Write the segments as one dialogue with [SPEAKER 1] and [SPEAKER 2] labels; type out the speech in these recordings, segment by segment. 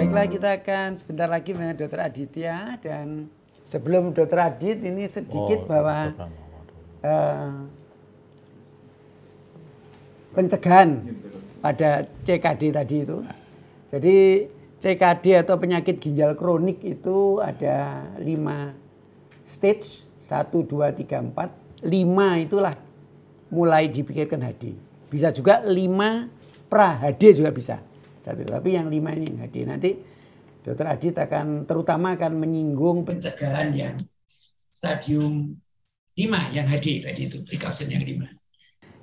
[SPEAKER 1] Baiklah, kita akan sebentar lagi dengan Dr. Aditya, dan sebelum Dr. Adit ini sedikit bahwa pencegahan pada CKD tadi itu. Jadi CKD atau penyakit ginjal kronik itu ada 5 stage, 1, 2, 3, 4. 5 itulah mulai dipikirkan HD. Bisa juga 5 pra HD juga bisa. Satu, tapi yang 5 ini yang HD. Nanti Dr. Adit terutama akan menyinggung pencegahan yang stadium 5 yang HD tadi itu, precaution yang 5.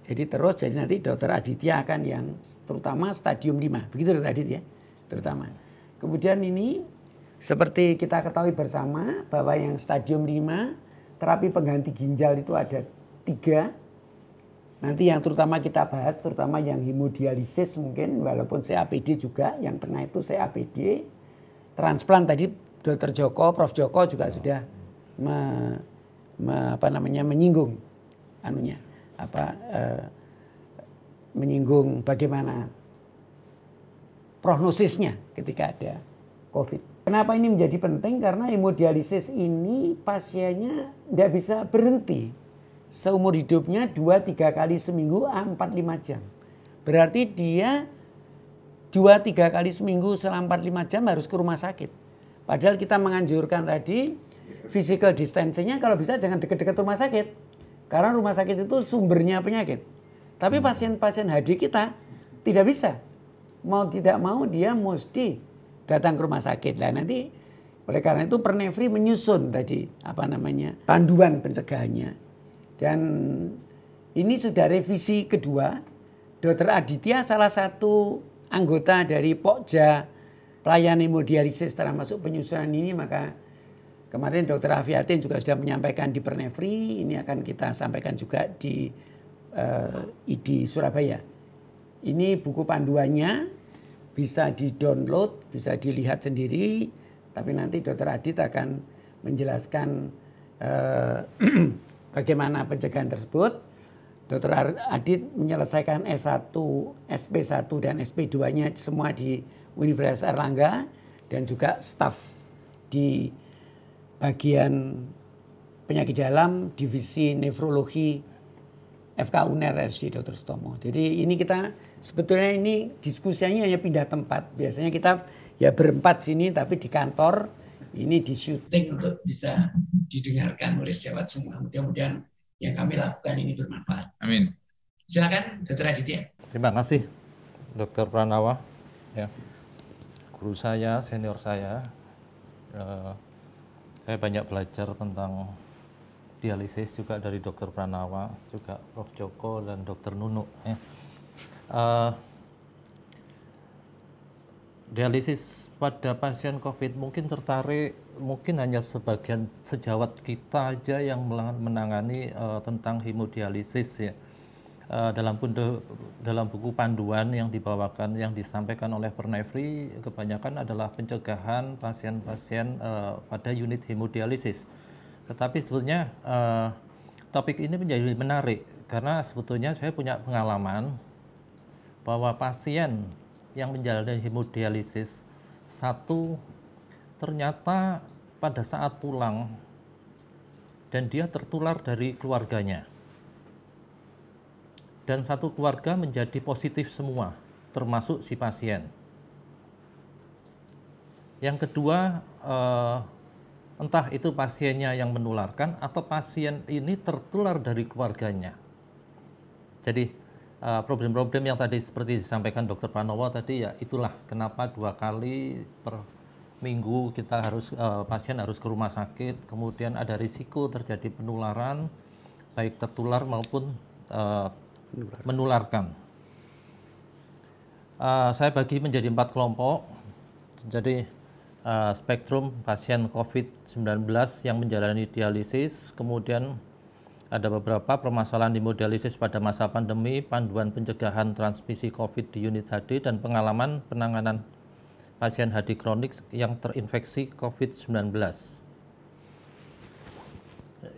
[SPEAKER 1] Jadi nanti Dr. Aditya akan yang terutama stadium 5. Begitu Dr. Adit ya, terutama. Kemudian ini seperti kita ketahui bersama bahwa yang stadium 5 terapi pengganti ginjal itu ada 3. Nanti yang terutama kita bahas, terutama yang hemodialisis mungkin, walaupun CAPD juga, yang tengah itu CAPD. Transplant tadi Dr. Joko, Prof. Joko juga sudah menyinggung menyinggung bagaimana prognosisnya ketika ada COVID. Kenapa ini menjadi penting? Karena hemodialisis ini pasiennya tidak bisa berhenti. Seumur hidupnya 2-3 kali seminggu 4-5 jam. Berarti dia 2-3 kali seminggu selama 4-5 jam harus ke rumah sakit. Padahal kita menganjurkan tadi physical distancing-nya kalau bisa jangan dekat-dekat rumah sakit. Karena rumah sakit itu sumbernya penyakit. Tapi pasien-pasien HD kita tidak bisa. Mau tidak mau dia mesti datang ke rumah sakit. Nah nanti oleh karena itu Pernefri menyusun tadi panduan pencegahannya. Dan ini sudah revisi kedua. Dr. Aditya salah satu anggota dari Pokja pelayanan hemodialisis termasuk penyusunan ini, maka kemarin Dr. Afiatin juga sudah menyampaikan di Pernefri, ini akan kita sampaikan juga di ID Surabaya. Ini buku panduannya bisa di-download, bisa dilihat sendiri, tapi nanti Dr. Adit akan menjelaskan bagaimana pencegahan tersebut. Dr. Adit menyelesaikan S1, SP1 dan SP2-nya semua di Universitas Airlangga dan juga staf di bagian penyakit dalam divisi nefrologi FK UNER RSUD Dr. Sutomo. Jadi ini kita sebetulnya ini diskusinya hanya pindah tempat. Biasanya kita ya berempat sini, tapi di kantor ini di syuting untuk bisa didengarkan oleh sejawat semua. Mudah-mudahan yang kami lakukan ini bermanfaat.
[SPEAKER 2] Amin.
[SPEAKER 1] Silakan Dr. Aditya.
[SPEAKER 3] Terima kasih Dr. Pranawa. Ya. Guru saya, senior saya banyak belajar tentang dialisis juga dari Dr. Pranawa, juga Prof. Joko dan Dr. Nunu. Ya. Dialisis pada pasien COVID mungkin tertarik, mungkin hanya sebagian sejawat kita aja yang menangani tentang hemodialisis ya. Dalam buku panduan yang dibawakan, yang disampaikan oleh Pernefri, kebanyakan adalah pencegahan pasien-pasien pada unit hemodialisis. Tetapi sebetulnya topik ini menjadi menarik karena sebetulnya saya punya pengalaman bahwa pasien yang menjalani hemodialisis satu ternyata pada saat pulang dan dia tertular dari keluarganya, dan satu keluarga menjadi positif semua termasuk si pasien. Yang kedua, entah itu pasiennya yang menularkan atau pasien ini tertular dari keluarganya. Jadi problem-problem yang tadi seperti disampaikan Dr. Pranowo tadi, ya itulah kenapa 2 kali per minggu kita pasien harus ke rumah sakit, kemudian ada risiko terjadi penularan baik tertular maupun menularkan. Saya bagi menjadi 4 kelompok. Jadi spektrum pasien COVID-19 yang menjalani dialisis, kemudian ada beberapa permasalahan hemodialisis pada masa pandemi, panduan pencegahan transmisi COVID di unit HD, dan pengalaman penanganan pasien HD kronik yang terinfeksi COVID-19.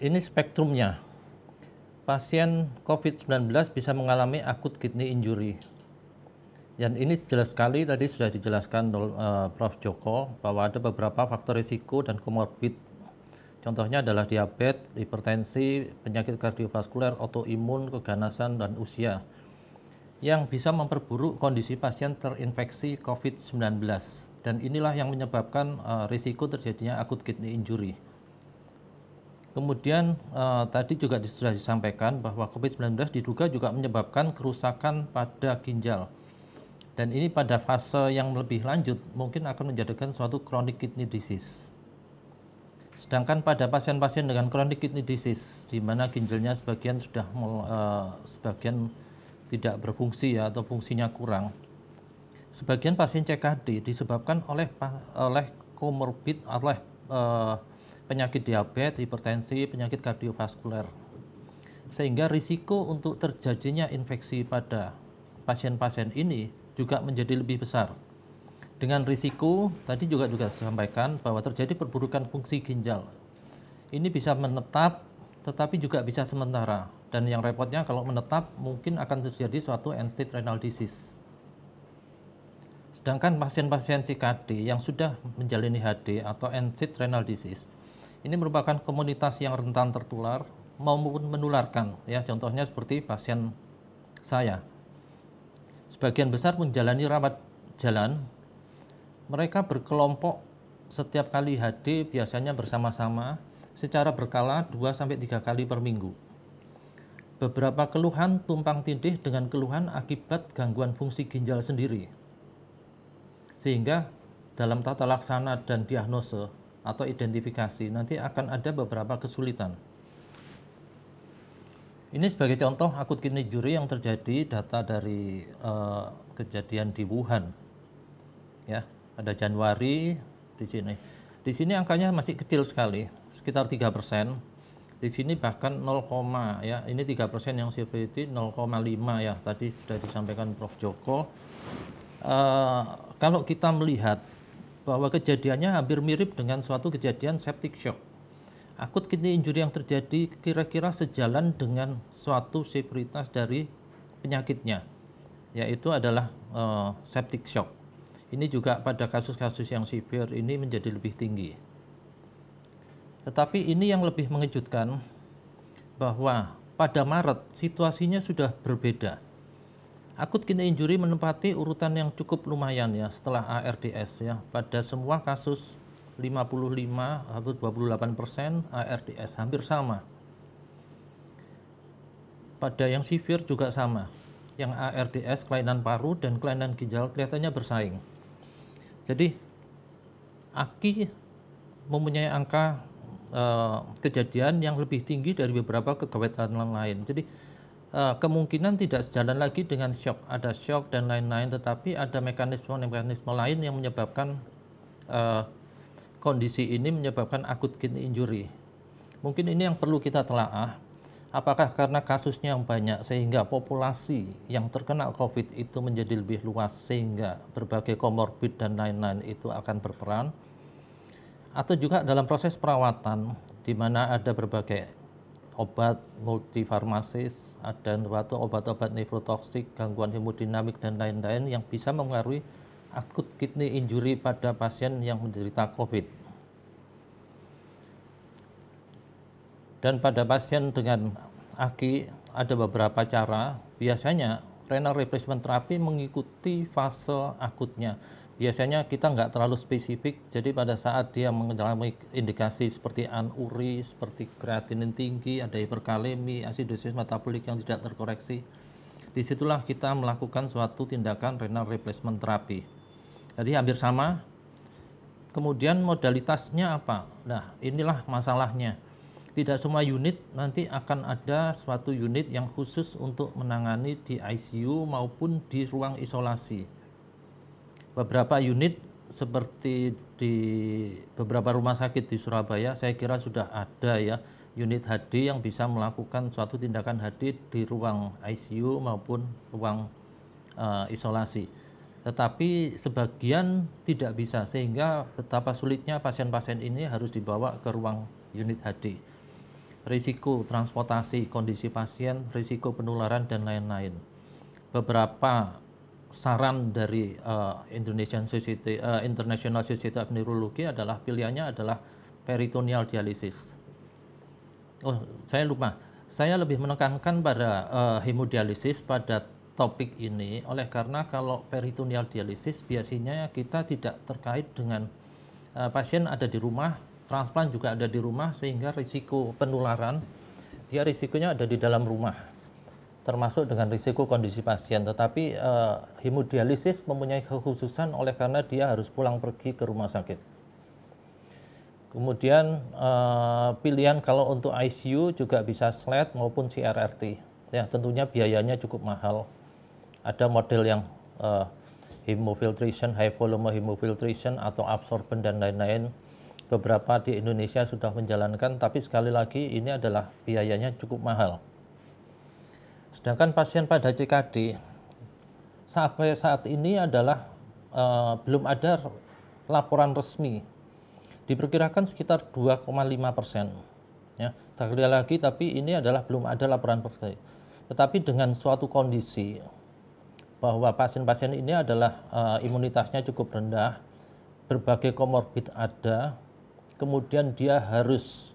[SPEAKER 3] Ini spektrumnya. Pasien COVID-19 bisa mengalami akut kidney injury. Dan ini jelas sekali tadi sudah dijelaskan Prof. Joko bahwa ada beberapa faktor risiko dan komorbid. Contohnya adalah diabetes, hipertensi, penyakit kardiovaskuler, autoimun, keganasan, dan usia yang bisa memperburuk kondisi pasien terinfeksi COVID-19. Dan inilah yang menyebabkan risiko terjadinya akut kidney injury. Kemudian tadi juga sudah disampaikan bahwa COVID-19 diduga juga menyebabkan kerusakan pada ginjal. Dan ini pada fase yang lebih lanjut mungkin akan menjadikan suatu chronic kidney disease. Sedangkan pada pasien-pasien dengan chronic kidney disease, di mana ginjalnya sebagian sudah sebagian tidak berfungsi ya, atau fungsinya kurang. Sebagian pasien CKD disebabkan oleh komorbid, oleh penyakit diabetes, hipertensi, penyakit kardiovaskuler. Sehingga risiko untuk terjadinya infeksi pada pasien-pasien ini juga menjadi lebih besar. Dengan risiko, tadi juga disampaikan bahwa terjadi perburukan fungsi ginjal. Ini bisa menetap, tetapi juga bisa sementara. Dan yang repotnya kalau menetap, mungkin akan terjadi suatu end-stage renal disease. Sedangkan pasien-pasien CKD yang sudah menjalani HD atau end-stage renal disease, ini merupakan komunitas yang rentan tertular maupun menularkan. Ya, contohnya seperti pasien saya. Sebagian besar menjalani rawat jalan, mereka berkelompok setiap kali HD biasanya bersama-sama secara berkala 2-3 kali per minggu. Beberapa keluhan tumpang tindih dengan keluhan akibat gangguan fungsi ginjal sendiri. Sehingga dalam tata laksana dan diagnose atau identifikasi nanti akan ada beberapa kesulitan. Ini sebagai contoh akut kidney injury yang terjadi data dari kejadian di Wuhan. Ya, ada Januari di sini. Di sini angkanya masih kecil sekali, sekitar 3%. Di sini bahkan 0, ya, ini 3% yang severity 0,5 ya, tadi sudah disampaikan Prof. Joko. Kalau kita melihat bahwa kejadiannya hampir mirip dengan suatu kejadian septic shock. Akut kidney injury yang terjadi kira-kira sejalan dengan suatu severitas dari penyakitnya, yaitu adalah septic shock. Ini juga pada kasus-kasus yang severe ini menjadi lebih tinggi. Tetapi ini yang lebih mengejutkan bahwa pada Maret situasinya sudah berbeda. Akut kidney injury menempati urutan yang cukup lumayan ya setelah ARDS ya. Pada semua kasus 55 atau 28% ARDS hampir sama. Pada yang severe juga sama. Yang ARDS kelainan paru dan kelainan ginjal kelihatannya bersaing. Jadi AKI mempunyai angka kejadian yang lebih tinggi dari beberapa kegawatan lain. Jadi kemungkinan tidak sejalan lagi dengan shock. Ada shock dan lain-lain, tetapi ada mekanisme lain yang menyebabkan kondisi ini menyebabkan akut kidney injury. Mungkin ini yang perlu kita telaah. Apakah karena kasusnya yang banyak sehingga populasi yang terkena COVID itu menjadi lebih luas sehingga berbagai komorbid dan lain-lain itu akan berperan? Atau juga dalam proses perawatan di mana ada berbagai obat multifarmasis, ada obat-obat nefrotoksik, gangguan hemodinamik dan lain-lain yang bisa mempengaruhi akut kidney injury pada pasien yang menderita COVID. Dan pada pasien dengan AKI ada beberapa cara. Biasanya renal replacement therapy mengikuti fase akutnya. Biasanya kita nggak terlalu spesifik, jadi pada saat dia mengalami indikasi seperti anuri, seperti kreatinin tinggi, ada hiperkalemi, asidosis metabolik yang tidak terkoreksi, disitulah kita melakukan suatu tindakan renal replacement therapy. Jadi hampir sama. Kemudian modalitasnya apa? Nah, inilah masalahnya. Tidak semua unit nanti akan ada suatu unit yang khusus untuk menangani di ICU maupun di ruang isolasi. Beberapa unit seperti di beberapa rumah sakit di Surabaya saya kira sudah ada ya unit HD yang bisa melakukan suatu tindakan HD di ruang ICU maupun ruang isolasi. Tetapi sebagian tidak bisa, sehingga betapa sulitnya pasien-pasien ini harus dibawa ke ruang unit HD. Risiko transportasi, kondisi pasien, risiko penularan, dan lain-lain. Beberapa saran dari International Society of Neurology adalah pilihannya adalah peritoneal dialisis. Oh, saya lupa. Saya lebih menekankan pada hemodialisis pada topik ini oleh karena kalau peritoneal dialisis biasanya kita tidak terkait dengan pasien ada di rumah, transplant juga ada di rumah, sehingga risiko penularan dia risikonya ada di dalam rumah, termasuk dengan risiko kondisi pasien. Tetapi hemodialisis mempunyai kekhususan oleh karena dia harus pulang pergi ke rumah sakit. Kemudian pilihan kalau untuk ICU juga bisa SLED maupun CRRT. Ya, tentunya biayanya cukup mahal. Ada model yang hemofiltration, high volume hemofiltration atau absorben dan lain-lain. Beberapa di Indonesia sudah menjalankan, tapi sekali lagi ini adalah biayanya cukup mahal. Sedangkan pasien pada CKD sampai saat ini adalah belum ada laporan resmi. Diperkirakan sekitar 2,5%. Ya, sekali lagi, tapi ini adalah belum ada laporan resmi. Tetapi dengan suatu kondisi bahwa pasien-pasien ini adalah imunitasnya cukup rendah, berbagai komorbid ada, kemudian dia harus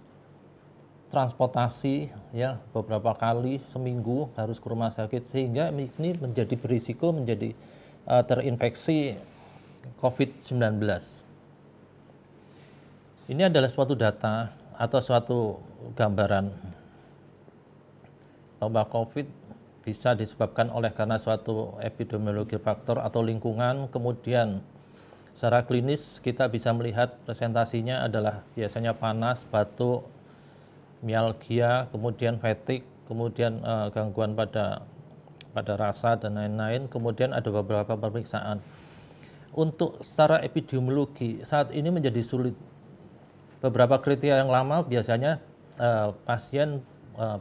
[SPEAKER 3] transportasi ya beberapa kali seminggu harus ke rumah sakit, sehingga ini menjadi berisiko menjadi terinfeksi COVID-19. Ini adalah suatu data atau suatu gambaran bahwa COVID bisa disebabkan oleh karena suatu epidemiologi faktor atau lingkungan. Kemudian secara klinis kita bisa melihat presentasinya adalah biasanya panas, batuk, mialgia, kemudian fatigue, kemudian gangguan pada rasa dan lain-lain. Kemudian ada beberapa pemeriksaan. Untuk secara epidemiologi saat ini menjadi sulit. Beberapa kriteria yang lama biasanya pasien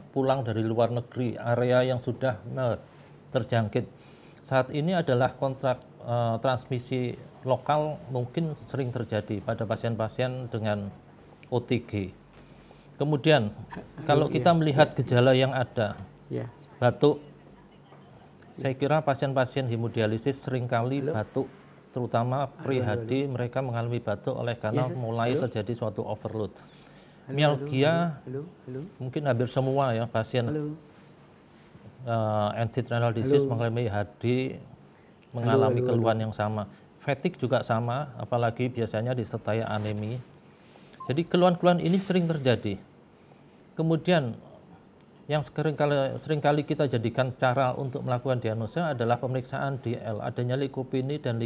[SPEAKER 3] pulang dari luar negeri, area yang sudah terjangkit. Saat ini adalah kontrak transmisi lokal mungkin sering terjadi pada pasien-pasien dengan OTG. Kemudian kalau kita melihat gejala yang ada, batuk, saya kira pasien-pasien hemodialisis seringkali batuk, terutama pre-HD mereka mengalami batuk oleh karena mulai terjadi suatu overload. Mialgia, mungkin hampir semua ya pasien end-stage renal disease mengalami HD, mengalami keluhan yang sama. Fatigue juga sama, apalagi biasanya disertai anemi. Jadi keluhan-keluhan ini sering terjadi. Kemudian yang seringkali kita jadikan cara untuk melakukan diagnosa adalah pemeriksaan DL, adanya leukopenia dan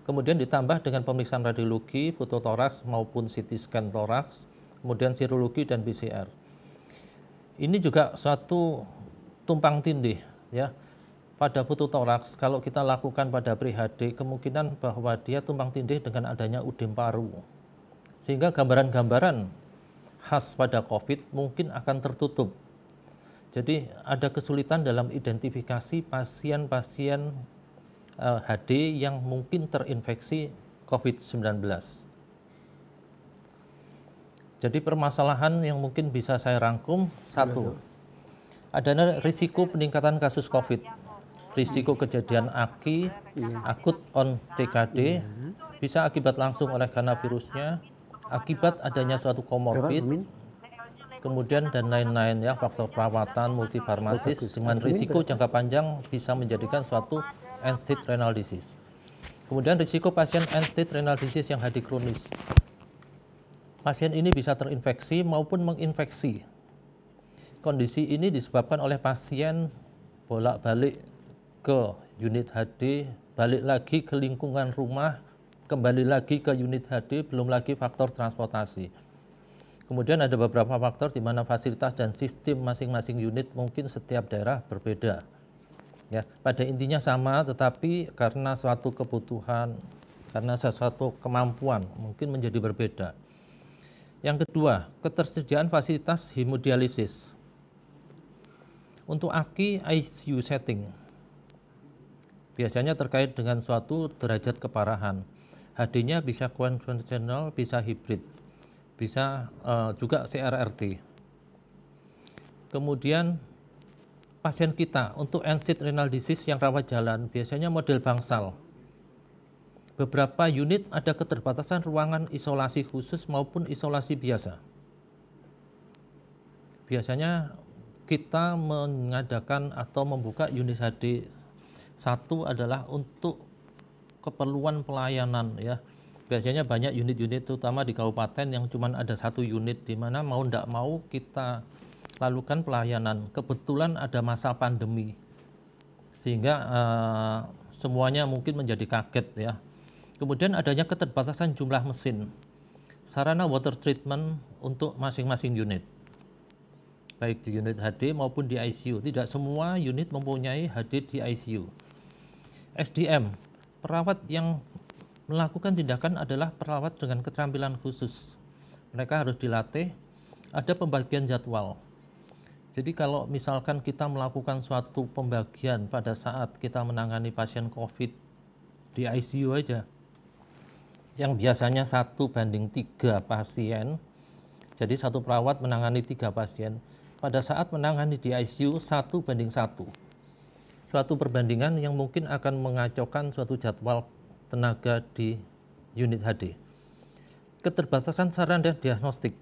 [SPEAKER 3] kemudian ditambah dengan pemeriksaan radiologi, fototoraks maupun CT scan toraks, kemudian serologi dan PCR. Ini juga suatu tumpang tindih ya. Pada fototoraks kalau kita lakukan pada pre-HD kemungkinan bahwa dia tumpang tindih dengan adanya udem paru. Sehingga gambaran-gambaran khas pada COVID mungkin akan tertutup. Jadi ada kesulitan dalam identifikasi pasien-pasien HD yang mungkin terinfeksi COVID-19. Jadi permasalahan yang mungkin bisa saya rangkum, satu, adanya risiko peningkatan kasus COVID, risiko kejadian AKI, akut on TKD, bisa akibat langsung oleh karena virusnya, akibat adanya suatu komorbid, kemudian dan lain-lain ya, faktor perawatan, multifarmasis, dengan risiko jangka panjang bisa menjadikan suatu end-stage renal disease. Kemudian risiko pasien end-stage renal disease yang HD kronis. Pasien ini bisa terinfeksi maupun menginfeksi. Kondisi ini disebabkan oleh pasien bolak-balik ke unit HD, balik lagi ke lingkungan rumah, kembali lagi ke unit HD, belum lagi faktor transportasi. Kemudian ada beberapa faktor di mana fasilitas dan sistem masing-masing unit mungkin setiap daerah berbeda. Ya, pada intinya sama, tetapi karena suatu kebutuhan, karena sesuatu kemampuan mungkin menjadi berbeda. Yang kedua, ketersediaan fasilitas hemodialisis. Untuk AKI ICU setting, Biasanya terkait dengan suatu derajat keparahan. HD-nya bisa konvensional, bisa hibrid, bisa juga CRRT. Kemudian pasien kita untuk end-stage renal disease yang rawat jalan biasanya model bangsal. Beberapa unit ada keterbatasan ruangan isolasi khusus maupun isolasi biasa. Biasanya kita mengadakan atau membuka unit HD. Satu adalah untuk keperluan pelayanan ya. Biasanya banyak unit-unit terutama di kabupaten yang cuma ada satu unit, di mana mau tidak mau kita lakukan pelayanan. Kebetulan ada masa pandemi sehingga semuanya mungkin menjadi kaget ya. Kemudian adanya keterbatasan jumlah mesin, sarana water treatment untuk masing-masing unit, baik di unit HD maupun di ICU. Tidak semua unit mempunyai HD di ICU. SDM, perawat yang melakukan tindakan adalah perawat dengan keterampilan khusus. Mereka harus dilatih, ada pembagian jadwal. Jadi kalau misalkan kita melakukan suatu pembagian pada saat kita menangani pasien COVID di ICU aja, yang biasanya 1:3 pasien, jadi satu perawat menangani 3 pasien, pada saat menangani di ICU 1:1. Suatu perbandingan yang mungkin akan mengacaukan suatu jadwal tenaga di unit HD. Keterbatasan sarana diagnostik.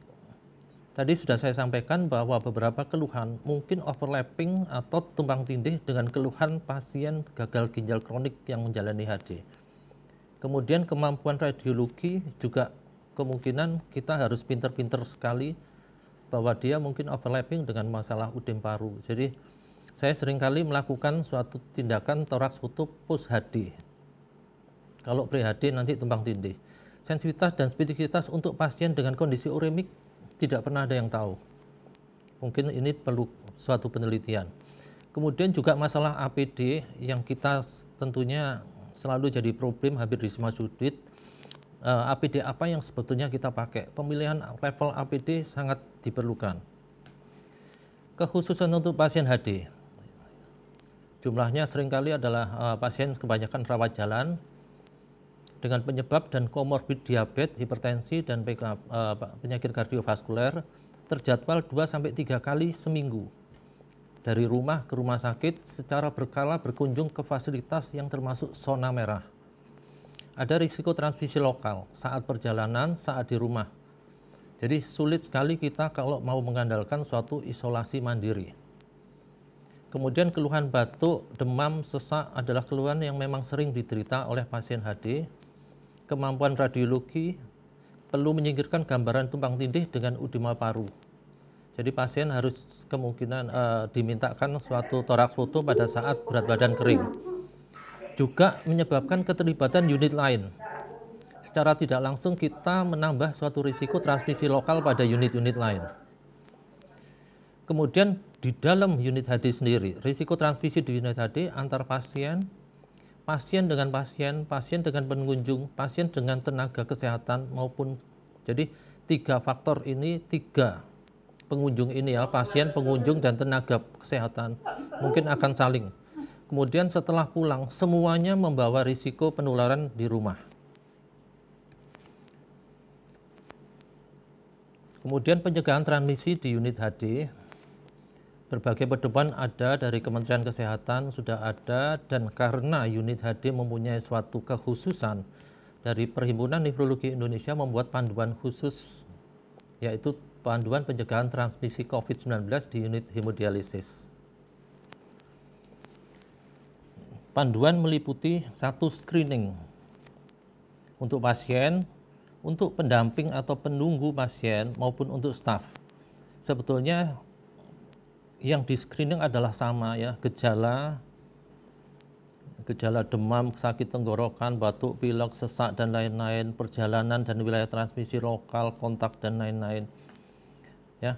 [SPEAKER 3] Tadi sudah saya sampaikan bahwa beberapa keluhan mungkin overlapping atau tumpang tindih dengan keluhan pasien gagal ginjal kronik yang menjalani HD. Kemudian kemampuan radiologi juga kemungkinan kita harus pinter-pinter sekali bahwa dia mungkin overlapping dengan masalah udem paru. Jadi saya seringkali melakukan suatu tindakan toraks kutub post HD. Kalau pre-HD nanti tumpang tindih. Sensitivitas dan spesifisitas untuk pasien dengan kondisi uremik tidak pernah ada yang tahu. Mungkin ini perlu suatu penelitian. Kemudian juga masalah APD yang kita tentunya selalu jadi problem hampir di semua sudut. APD apa yang sebetulnya kita pakai? Pemilihan level APD sangat diperlukan. Kekhususan untuk pasien HD. Jumlahnya seringkali adalah pasien kebanyakan rawat jalan dengan penyebab dan komorbid diabetes, hipertensi, dan penyakit kardiovaskuler, terjadwal 2-3 kali seminggu dari rumah ke rumah sakit secara berkala berkunjung ke fasilitas yang termasuk zona merah. Ada risiko transmisi lokal saat perjalanan, saat di rumah. Jadi sulit sekali kita kalau mau mengandalkan suatu isolasi mandiri. Kemudian keluhan batuk, demam, sesak adalah keluhan yang memang sering diderita oleh pasien HD. Kemampuan radiologi perlu menyingkirkan gambaran tumpang tindih dengan udema paru. Jadi pasien harus kemungkinan dimintakan suatu toraks foto pada saat berat badan kering. Juga menyebabkan keterlibatan unit lain. Secara tidak langsung kita menambah suatu risiko transmisi lokal pada unit-unit lain. Kemudian di dalam unit HD sendiri, risiko transmisi di unit HD antar pasien, pasien dengan pasien, pasien dengan pengunjung, pasien dengan tenaga kesehatan maupun, jadi 3 faktor ini, 3 pengunjung ini ya, pasien, pengunjung, dan tenaga kesehatan mungkin akan saling. Kemudian setelah pulang, semuanya membawa risiko penularan di rumah. Kemudian pencegahan transmisi di unit HD. Berbagai pedoman ada dari Kementerian Kesehatan sudah ada, dan karena unit HD mempunyai suatu kekhususan dari Perhimpunan Nefrologi Indonesia membuat panduan khusus, yaitu panduan pencegahan transmisi COVID-19 di unit hemodialisis. Panduan meliputi 1 screening untuk pasien, untuk pendamping atau penunggu pasien maupun untuk staf. Sebetulnya yang di screening adalah sama ya, gejala demam, sakit tenggorokan, batuk, pilek, sesak, dan lain-lain, perjalanan dan wilayah transmisi lokal, kontak, dan lain-lain. Ya.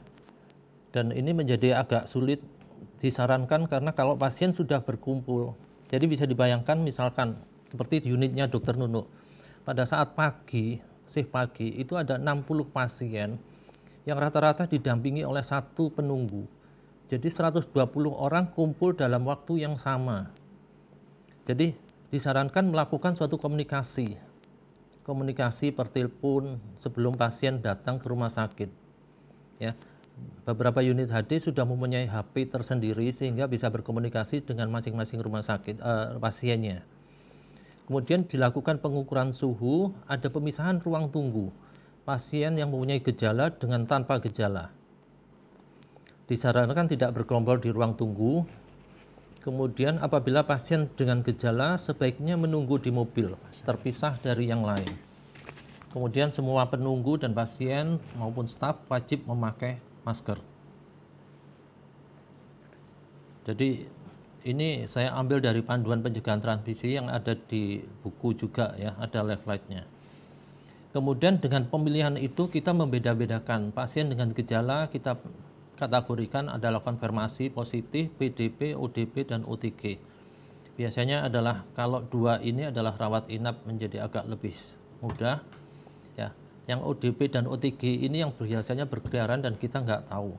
[SPEAKER 3] Dan ini menjadi agak sulit disarankan karena kalau pasien sudah berkumpul, jadi bisa dibayangkan misalkan seperti di unitnya Dr. Nunu, pada saat pagi, shift pagi, itu ada 60 pasien yang rata-rata didampingi oleh 1 penunggu. Jadi 120 orang kumpul dalam waktu yang sama. Jadi disarankan melakukan suatu komunikasi per telepon sebelum pasien datang ke rumah sakit. Ya, beberapa unit HD sudah mempunyai HP tersendiri sehingga bisa berkomunikasi dengan masing-masing rumah sakit pasiennya. Kemudian dilakukan pengukuran suhu, ada pemisahan ruang tunggu pasien yang mempunyai gejala dengan tanpa gejala. Disarankan tidak bergerombol di ruang tunggu. Kemudian apabila pasien dengan gejala sebaiknya menunggu di mobil, terpisah dari yang lain. Kemudian semua penunggu dan pasien maupun staf wajib memakai masker. Jadi ini saya ambil dari panduan pencegahan transmisi yang ada di buku juga ya, ada leafletnya. Kemudian dengan pemilihan itu kita membeda-bedakan pasien dengan gejala, kita kategorikan adalah konfirmasi positif, PDP, ODP, dan OTG. Biasanya adalah kalau dua ini adalah rawat inap menjadi agak lebih mudah. Ya, yang ODP dan OTG ini yang biasanya berkeliaran dan kita nggak tahu.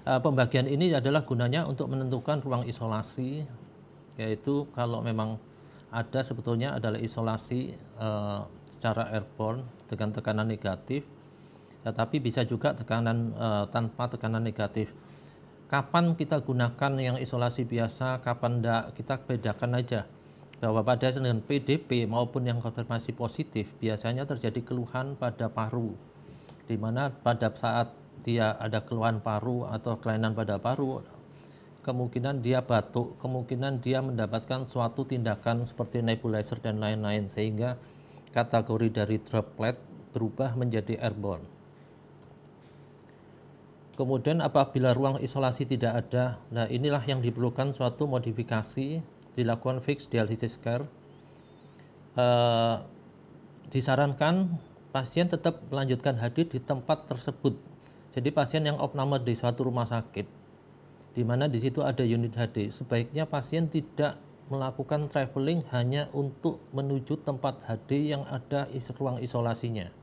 [SPEAKER 3] Pembagian ini adalah gunanya untuk menentukan ruang isolasi, yaitu kalau memang ada sebetulnya adalah isolasi secara airborne dengan tekanan negatif, tetapi bisa juga tekanan tanpa tekanan negatif. Kapan kita gunakan yang isolasi biasa, kapan enggak, kita bedakan aja. Bahwa pada dengan PDP maupun yang konfirmasi positif biasanya terjadi keluhan pada paru, di mana pada saat dia ada keluhan paru atau kelainan pada paru, kemungkinan dia batuk, kemungkinan dia mendapatkan suatu tindakan seperti nebulizer dan lain-lain, sehingga kategori dari droplet berubah menjadi airborne. Kemudian apabila ruang isolasi tidak ada, nah inilah yang diperlukan suatu modifikasi, dilakukan fixed dialysis care. Disarankan pasien tetap melanjutkan hadir di tempat tersebut. Jadi pasien yang opname di suatu rumah sakit, di mana di situ ada unit HD, sebaiknya pasien tidak melakukan traveling hanya untuk menuju tempat HD yang ada ruang isolasinya.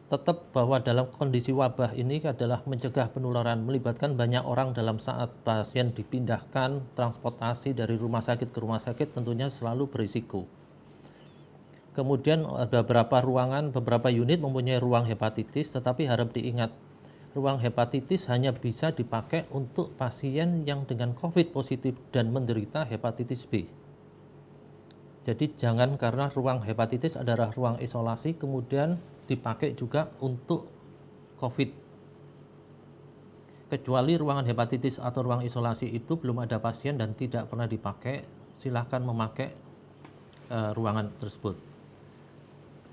[SPEAKER 3] Tetap bahwa dalam kondisi wabah ini adalah mencegah penularan, melibatkan banyak orang dalam saat pasien dipindahkan, transportasi dari rumah sakit ke rumah sakit tentunya selalu berisiko. Kemudian ada beberapa ruangan, beberapa unit mempunyai ruang hepatitis, tetapi harap diingat, ruang hepatitis hanya bisa dipakai untuk pasien yang dengan COVID positif dan menderita hepatitis B. Jadi jangan karena ruang hepatitis adalah ruang isolasi kemudian dipakai juga untuk COVID. Kecuali ruangan hepatitis atau ruang isolasi itu belum ada pasien dan tidak pernah dipakai, silahkan memakai ruangan tersebut.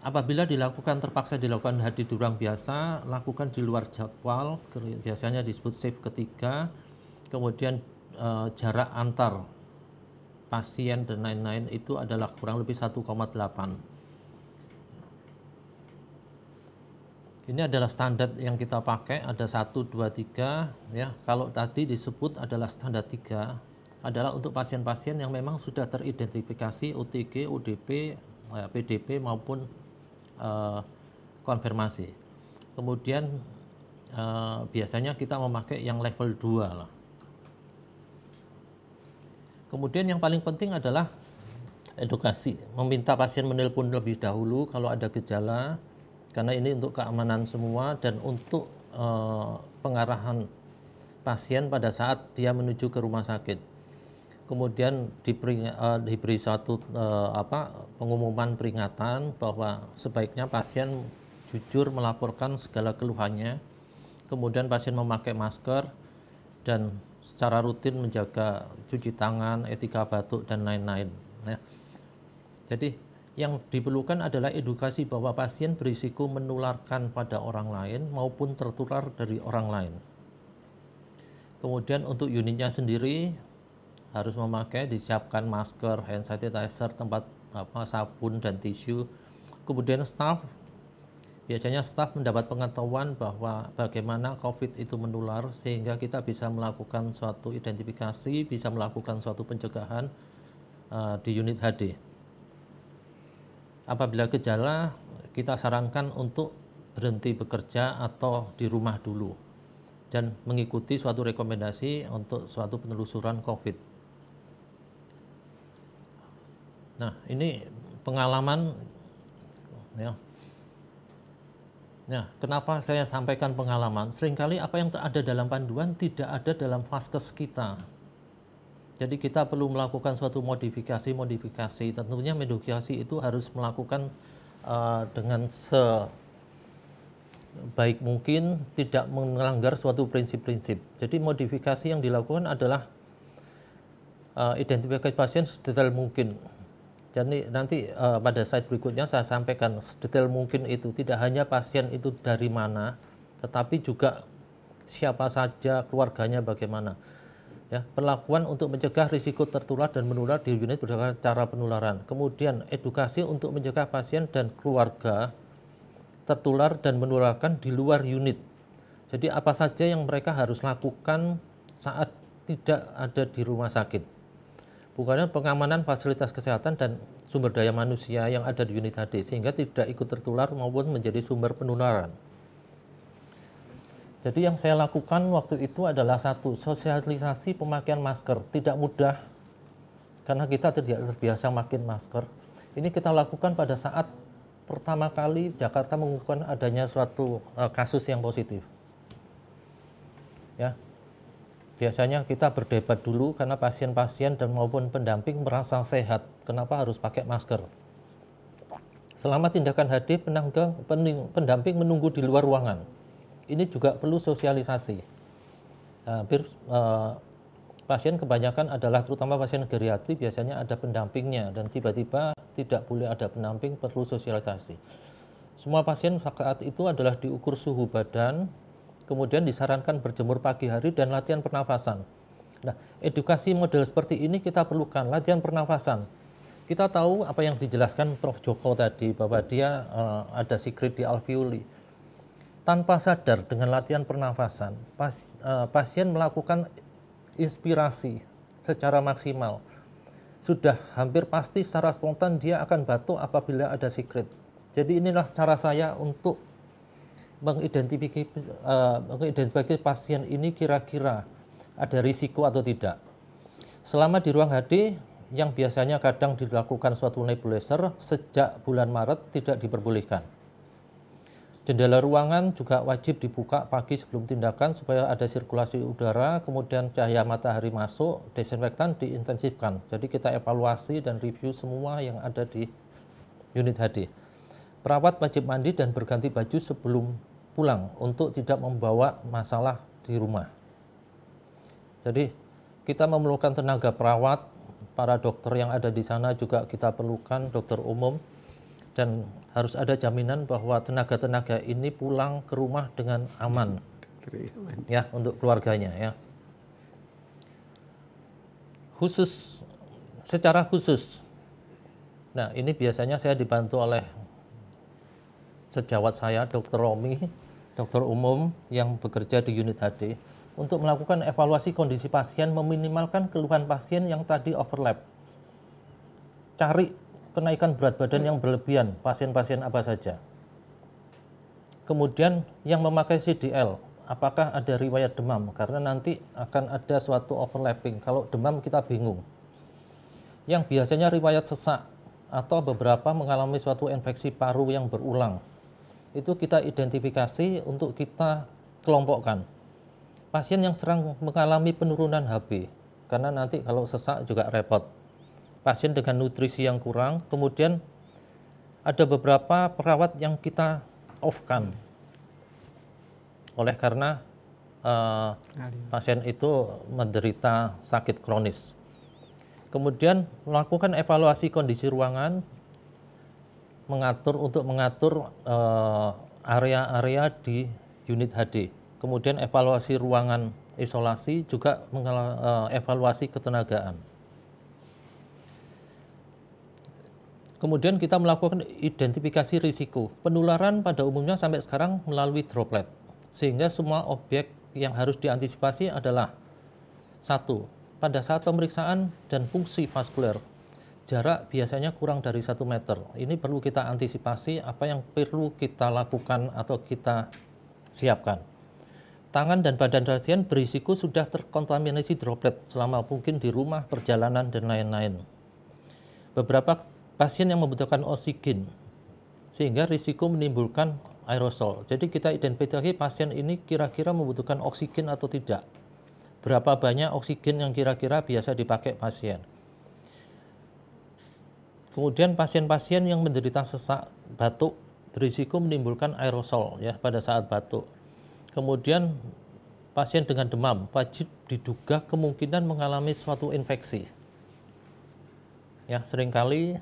[SPEAKER 3] Apabila terpaksa dilakukan hadir di ruang biasa, lakukan di luar jadwal, biasanya disebut shift ketiga, kemudian jarak antar pasien dan lain-lain itu adalah kurang lebih 1,8. Ini adalah standar yang kita pakai, ada 1, 2, 3 ya. Kalau tadi disebut adalah standar 3 adalah untuk pasien-pasien yang memang sudah teridentifikasi OTG, ODP, PDP maupun konfirmasi. Kemudian biasanya kita memakai yang level 2 lah. Kemudian yang paling penting adalah edukasi, meminta pasien menelpon lebih dahulu kalau ada gejala, karena ini untuk keamanan semua dan untuk pengarahan pasien pada saat dia menuju ke rumah sakit. Kemudian diberi suatu pengumuman peringatan bahwa sebaiknya pasien jujur melaporkan segala keluhannya, kemudian pasien memakai masker dan secara rutin menjaga cuci tangan, etika batuk dan lain-lain. Ya. Jadi yang diperlukan adalah edukasi bahwa pasien berisiko menularkan pada orang lain maupun tertular dari orang lain. Kemudian untuk unitnya sendiri harus disiapkan masker, hand sanitizer, tempat sabun dan tisu. Kemudian biasanya staf mendapat pengetahuan bahwa bagaimana COVID itu menular sehingga kita bisa melakukan suatu identifikasi, bisa melakukan suatu pencegahan di unit HD. Apabila gejala, kita sarankan untuk berhenti bekerja atau di rumah dulu dan mengikuti suatu rekomendasi untuk suatu penelusuran COVID. Nah, ini pengalaman ya. Nah, kenapa saya sampaikan pengalaman? Seringkali apa yang ada dalam panduan tidak ada dalam vaskes kita. Jadi kita perlu melakukan suatu modifikasi. Tentunya modifikasi itu harus melakukan dengan sebaik mungkin, tidak melanggar suatu prinsip-prinsip. Jadi modifikasi yang dilakukan adalah identifikasi pasien sedetail mungkin. Jadi nanti pada slide berikutnya saya sampaikan sedetail mungkin itu tidak hanya pasien itu dari mana, tetapi juga siapa saja, keluarganya bagaimana. Ya, perlakuan untuk mencegah risiko tertular dan menular di unit berdasarkan cara penularan. Kemudian edukasi untuk mencegah pasien dan keluarga tertular dan menularkan di luar unit. Jadi apa saja yang mereka harus lakukan saat tidak ada di rumah sakit. Bukannya pengamanan fasilitas kesehatan dan sumber daya manusia yang ada di unit HD sehingga tidak ikut tertular maupun menjadi sumber penularan. Jadi yang saya lakukan waktu itu adalah satu, sosialisasi pemakaian masker. Tidak mudah karena kita tidak terbiasa pakai masker. Ini kita lakukan pada saat pertama kali Jakarta mengumumkan adanya suatu kasus yang positif. Ya. Biasanya kita berdebat dulu karena pasien-pasien dan maupun pendamping merasa sehat. Kenapa harus pakai masker? Selama tindakan HD, pendamping menunggu di luar ruangan. Ini juga perlu sosialisasi. Hampir pasien kebanyakan adalah terutama pasien geriatri biasanya ada pendampingnya dan tiba-tiba tidak boleh ada pendamping, perlu sosialisasi. Semua pasien saat itu adalah diukur suhu badan, kemudian disarankan berjemur pagi hari dan latihan pernafasan. Nah, edukasi model seperti ini kita perlukan, latihan pernafasan. Kita tahu apa yang dijelaskan Prof. Joko tadi, bahwa dia ada secret di alveoli. Tanpa sadar dengan latihan pernafasan, pasien melakukan inspirasi secara maksimal. Sudah hampir pasti secara spontan dia akan batuk apabila ada secret. Jadi inilah cara saya untuk mengidentifikasi pasien ini kira-kira ada risiko atau tidak. Selama di ruang HD yang biasanya kadang dilakukan suatu nebulizer sejak bulan Maret tidak diperbolehkan. Jendela ruangan juga wajib dibuka pagi sebelum tindakan supaya ada sirkulasi udara, kemudian cahaya matahari masuk, desinfektan diintensifkan. Jadi kita evaluasi dan review semua yang ada di unit HD. Perawat wajib mandi dan berganti baju sebelum pulang untuk tidak membawa masalah di rumah. Jadi kita memerlukan tenaga perawat, para dokter yang ada di sana juga kita perlukan, dokter umum, dan harus ada jaminan bahwa tenaga-tenaga ini pulang ke rumah dengan aman, ya, untuk keluarganya, ya. Secara khusus, nah ini biasanya saya dibantu oleh sejawat saya, Dr. Romi, dokter umum yang bekerja di unit HD, untuk melakukan evaluasi kondisi pasien, meminimalkan keluhan pasien yang tadi overlap. Cari kenaikan berat badan yang berlebihan, pasien-pasien apa saja. Kemudian yang memakai CDL, apakah ada riwayat demam? Karena nanti akan ada suatu overlapping. Kalau demam kita bingung. Yang biasanya riwayat sesak atau beberapa mengalami suatu infeksi paru yang berulang. Itu kita identifikasi untuk kita kelompokkan. Pasien yang sering mengalami penurunan HB, karena nanti kalau sesak juga repot. Pasien dengan nutrisi yang kurang, kemudian ada beberapa perawat yang kita off-kan. Oleh karena pasien itu menderita sakit kronis. Kemudian melakukan evaluasi kondisi ruangan, mengatur area-area di unit HD. Kemudian evaluasi ruangan isolasi, juga evaluasi ketenagaan. Kemudian kita melakukan identifikasi risiko. Penularan pada umumnya sampai sekarang melalui droplet. Sehingga semua objek yang harus diantisipasi adalah satu, pada saat pemeriksaan dan fungsi vaskuler, jarak biasanya kurang dari 1 meter. Ini perlu kita antisipasi apa yang perlu kita lakukan atau kita siapkan. Tangan dan badan pasien berisiko sudah terkontaminasi droplet selama mungkin di rumah, perjalanan, dan lain-lain. beberapa pasien yang membutuhkan oksigen, sehingga risiko menimbulkan aerosol. Jadi kita identifikasi pasien ini kira-kira membutuhkan oksigen atau tidak. Berapa banyak oksigen yang kira-kira biasa dipakai pasien. Kemudian pasien-pasien yang menderita sesak, batuk, berisiko menimbulkan aerosol ya pada saat batuk. Kemudian pasien dengan demam wajib diduga kemungkinan mengalami suatu infeksi. Ya, seringkali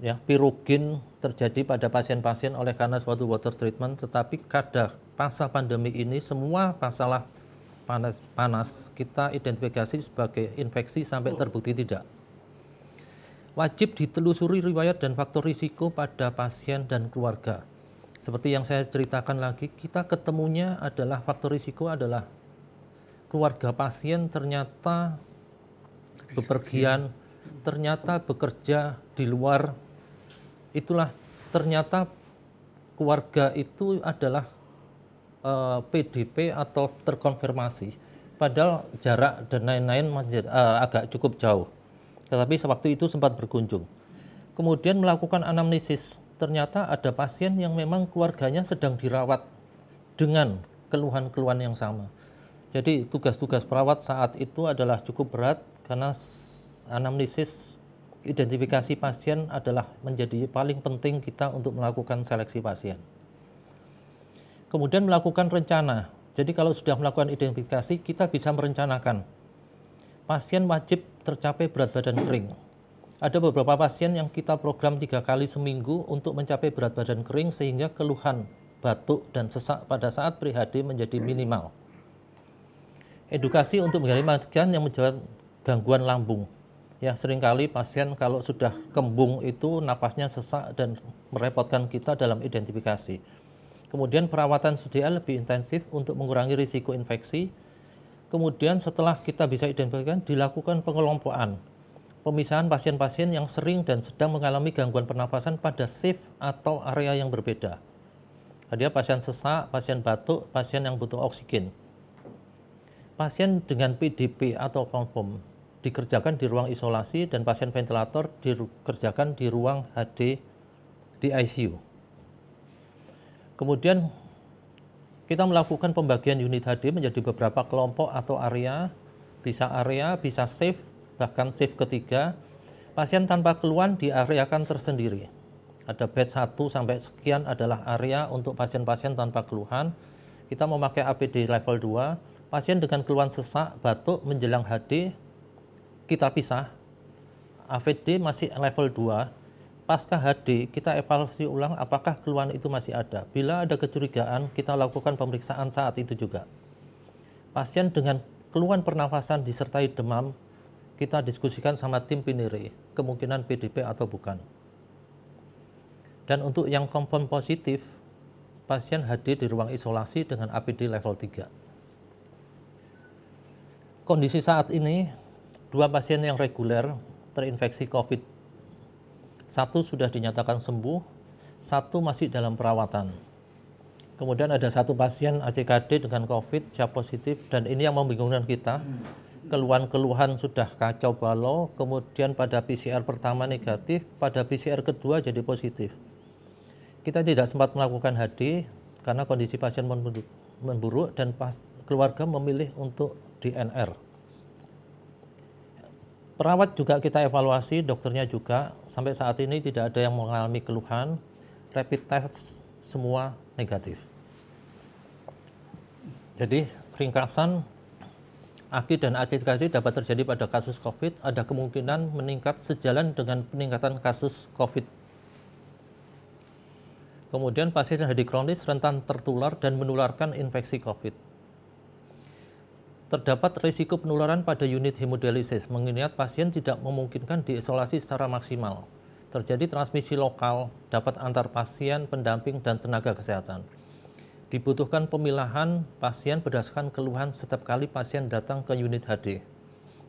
[SPEAKER 3] ya pirogen terjadi pada pasien-pasien oleh karena suatu water treatment, tetapi pada masa pandemi ini semua masalah panas kita identifikasi sebagai infeksi sampai terbukti tidak. Wajib ditelusuri riwayat dan faktor risiko pada pasien dan keluarga. Seperti yang saya ceritakan lagi, kita ketemunya adalah faktor risiko adalah keluarga pasien ternyata bepergian, ternyata bekerja di luar. Itulah ternyata keluarga itu adalah PDP atau terkonfirmasi. Padahal jarak dan lain-lain agak cukup jauh. Tetapi sewaktu itu sempat berkunjung. Kemudian melakukan anamnesis. Ternyata ada pasien yang memang keluarganya sedang dirawat dengan keluhan-keluhan yang sama. Jadi tugas-tugas perawat saat itu adalah cukup berat karena anamnesis identifikasi pasien adalah menjadi paling penting kita untuk melakukan seleksi pasien. Kemudian melakukan rencana. Jadi kalau sudah melakukan identifikasi, kita bisa merencanakan. Pasien wajib tercapai berat badan kering. Ada beberapa pasien yang kita program 3 kali seminggu untuk mencapai berat badan kering sehingga keluhan batuk dan sesak pada saat pre-HD menjadi minimal. Edukasi untuk mengenali yang menyebabkan gangguan lambung. Ya, seringkali pasien kalau sudah kembung itu napasnya sesak dan merepotkan kita dalam identifikasi. Kemudian perawatan CDA lebih intensif untuk mengurangi risiko infeksi. Kemudian setelah kita bisa identifikasikan, dilakukan pengelompokan. Pemisahan pasien-pasien yang sering dan sedang mengalami gangguan pernapasan pada shift atau area yang berbeda. Ada pasien sesak, pasien batuk, pasien yang butuh oksigen. Pasien dengan PDP atau confirm dikerjakan di ruang isolasi dan pasien ventilator dikerjakan di ruang HD di ICU. Kemudian kita melakukan pembagian unit HD menjadi beberapa kelompok atau area, bisa shift, bahkan shift ketiga. Pasien tanpa keluhan diareakan tersendiri. Ada bed 1 sampai sekian adalah area untuk pasien-pasien tanpa keluhan. Kita memakai APD level 2, pasien dengan keluhan sesak, batuk menjelang HD, kita pisah. APD masih level 2, pasca HD kita evaluasi ulang apakah keluhan itu masih ada. Bila ada kecurigaan, kita lakukan pemeriksaan saat itu juga. Pasien dengan keluhan pernafasan disertai demam, kita diskusikan sama tim Pinire, kemungkinan PDP atau bukan. Dan untuk yang confirm positif, pasien HD di ruang isolasi dengan APD level 3. Kondisi saat ini, 2 pasien yang reguler terinfeksi COVID. 1 sudah dinyatakan sembuh, 1 masih dalam perawatan. Kemudian ada 1 pasien ACKD dengan COVID siap positif, dan ini yang membingungkan kita. Keluhan-keluhan sudah kacau balau, kemudian pada PCR pertama negatif, pada PCR kedua jadi positif. Kita tidak sempat melakukan HD karena kondisi pasien memburuk dan keluarga memilih untuk DNR. Perawat juga kita evaluasi, dokternya juga, sampai saat ini tidak ada yang mengalami keluhan, rapid test semua negatif. Jadi ringkasan, AKI dan ACKD dapat terjadi pada kasus COVID, ada kemungkinan meningkat sejalan dengan peningkatan kasus COVID. Kemudian pasien HD kronis rentan tertular dan menularkan infeksi COVID. Terdapat risiko penularan pada unit hemodialisis, mengingat pasien tidak memungkinkan diisolasi secara maksimal. Terjadi transmisi lokal, dapat antar pasien, pendamping, dan tenaga kesehatan. Dibutuhkan pemilahan pasien berdasarkan keluhan setiap kali pasien datang ke unit HD.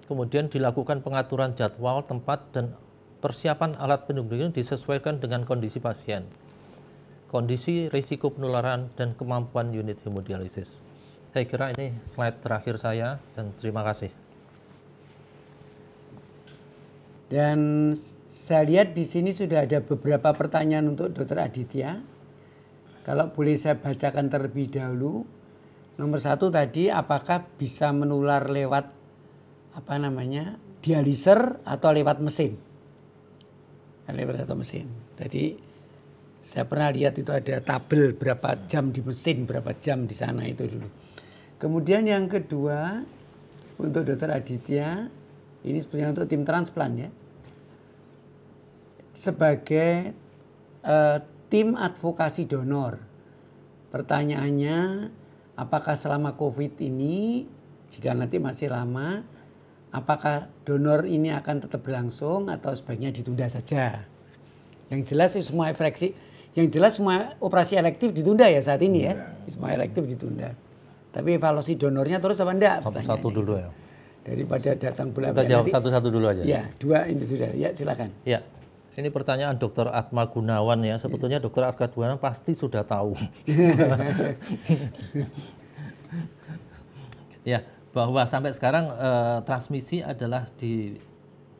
[SPEAKER 3] Kemudian dilakukan pengaturan jadwal, tempat, dan persiapan alat pelindung disesuaikan dengan kondisi pasien, kondisi risiko penularan, dan kemampuan unit hemodialisis. Saya kira ini slide terakhir saya, dan terima kasih.
[SPEAKER 1] Dan saya lihat di sini sudah ada beberapa pertanyaan untuk Dr. Aditya. Kalau boleh saya bacakan terlebih dahulu. Nomor 1 tadi, apakah bisa menular lewat dialiser atau lewat mesin? Lewat mesin. Jadi saya pernah lihat itu ada tabel berapa jam di mesin, berapa jam di sana itu dulu. Kemudian yang kedua untuk Dr. Aditya, ini sebenarnya untuk tim transplant ya. Sebagai tim advokasi donor, pertanyaannya apakah selama COVID ini, jika nanti masih lama, apakah donor ini akan tetap berlangsung atau sebaiknya ditunda saja? Yang jelas semua semua operasi elektif ditunda ya saat ini ya. Semua elektif ditunda. Tapi evaluasi donornya terus apa enggak?
[SPEAKER 3] Satu-satu dulu ya.
[SPEAKER 1] Daripada datang bulan.
[SPEAKER 3] Kita jawab satu-satu dulu aja.
[SPEAKER 1] Ya, 2 ini sudah. Ya, silakan.
[SPEAKER 3] Ya. Ini pertanyaan Dr. Atma Gunawan ya. Sebetulnya Dr. Atma Gunawan pasti sudah tahu. Ya, bahwa sampai sekarang transmisi adalah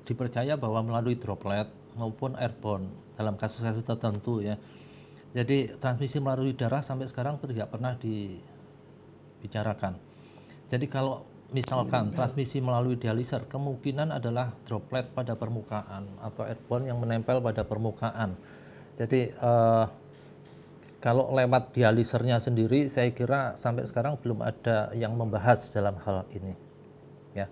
[SPEAKER 3] dipercaya bahwa melalui droplet maupun airborne dalam kasus-kasus tertentu ya. Jadi transmisi melalui darah sampai sekarang tidak pernah dibicarakan. Jadi kalau misalkan transmisi melalui dialiser, kemungkinan adalah droplet pada permukaan atau airborne yang menempel pada permukaan. Jadi kalau lewat dialisernya sendiri, saya kira sampai sekarang belum ada yang membahas dalam hal ini. Ya.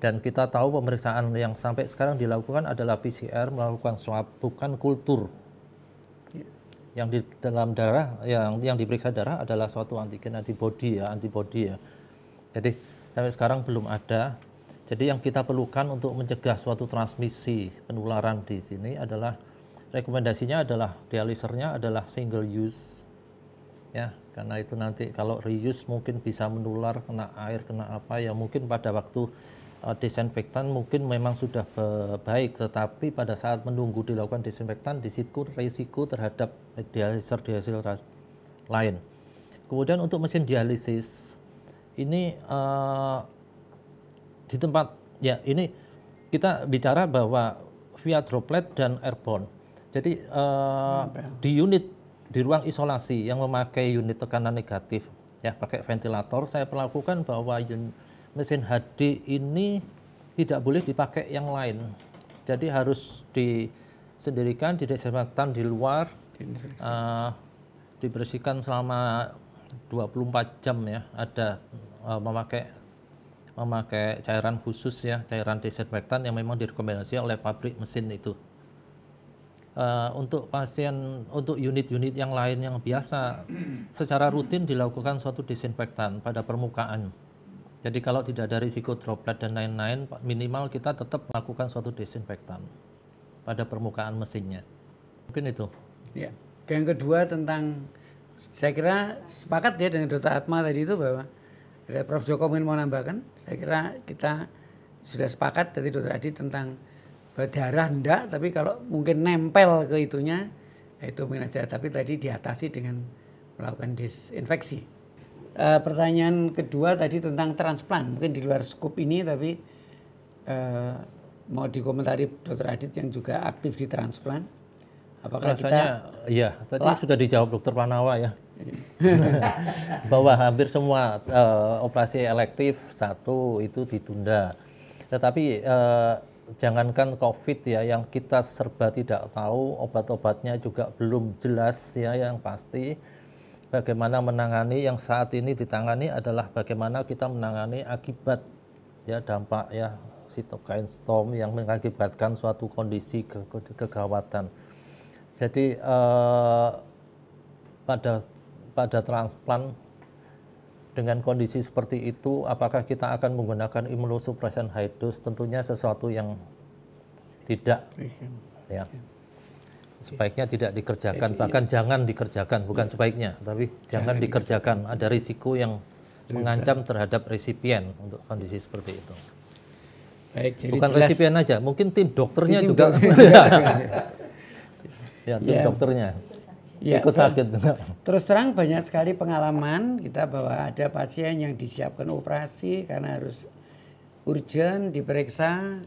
[SPEAKER 3] Dan kita tahu pemeriksaan yang sampai sekarang dilakukan adalah PCR melakukan swab, bukan kultur. Yang di dalam darah, yang diperiksa darah adalah suatu antigen antibody ya. Jadi sampai sekarang belum ada. Jadi yang kita perlukan untuk mencegah suatu transmisi penularan di sini adalah rekomendasinya adalah dialisernya adalah single use. Ya, karena itu nanti kalau reuse mungkin bisa menular, kena air, kena apa ya, mungkin pada waktu desinfektan mungkin memang sudah baik, tetapi pada saat menunggu dilakukan desinfektan risiko terhadap dialiser lain. Kemudian untuk mesin dialisis ini di tempat ya, ini kita bicara bahwa via droplet dan airborne. Jadi di unit di ruang isolasi yang memakai unit tekanan negatif ya, pakai ventilator, saya melakukan bahwa mesin HD ini tidak boleh dipakai yang lain. Jadi harus disendirikan, didesinfektan di luar, dibersihkan selama 24 jam ya. Ada memakai cairan khusus ya, cairan desinfektan yang memang direkomendasikan oleh pabrik mesin itu. Untuk pasien, untuk unit-unit yang lain yang biasa, secara rutin dilakukan suatu desinfektan pada permukaan. Jadi kalau tidak ada risiko droplet dan lain-lain, minimal kita tetap melakukan suatu desinfektan pada permukaan mesinnya. Mungkin itu.
[SPEAKER 1] Ya. Yang kedua tentang, saya kira sepakat ya dengan Dr. Atma tadi itu bahwa ada Prof. Joko mungkin mau nambahkan. Saya kira kita sudah sepakat dari Dr. Adi tentang darah enggak, tapi kalau mungkin nempel ke itunya, itu mungkin aja. Tapi tadi diatasi dengan melakukan disinfeksi. Pertanyaan kedua tadi tentang transplant, mungkin di luar skop ini, tapi mau dikomentari Dr. Adit yang juga aktif di transplant. Apakah
[SPEAKER 3] rasanya iya, tadi sudah dijawab Dr. Pranawa ya. Bahwa hampir semua operasi elektif satu itu ditunda. Tetapi jangankan COVID ya, yang kita serba tidak tahu, obat-obatnya juga belum jelas ya, yang pasti. Bagaimana menangani yang saat ini ditangani adalah bagaimana kita menangani akibat ya, dampak ya cytokine storm yang mengakibatkan suatu kondisi kegawatan. Jadi pada transplant dengan kondisi seperti itu, apakah kita akan menggunakan immunosuppression high dose? Tentunya sesuatu yang tidak ya. Sebaiknya tidak dikerjakan, bahkan jangan dikerjakan, bukan sebaiknya, tapi jangan dikerjakan. Ada risiko yang mengancam terhadap resipien untuk kondisi seperti itu.
[SPEAKER 1] Baik, jadi
[SPEAKER 3] bukan
[SPEAKER 1] jelas,
[SPEAKER 3] resipien aja, mungkin tim dokternya juga. Ya, tim dokternya ikut sakit.
[SPEAKER 1] Terus terang banyak sekali pengalaman kita bahwa ada pasien yang disiapkan operasi karena harus urgent diperiksa,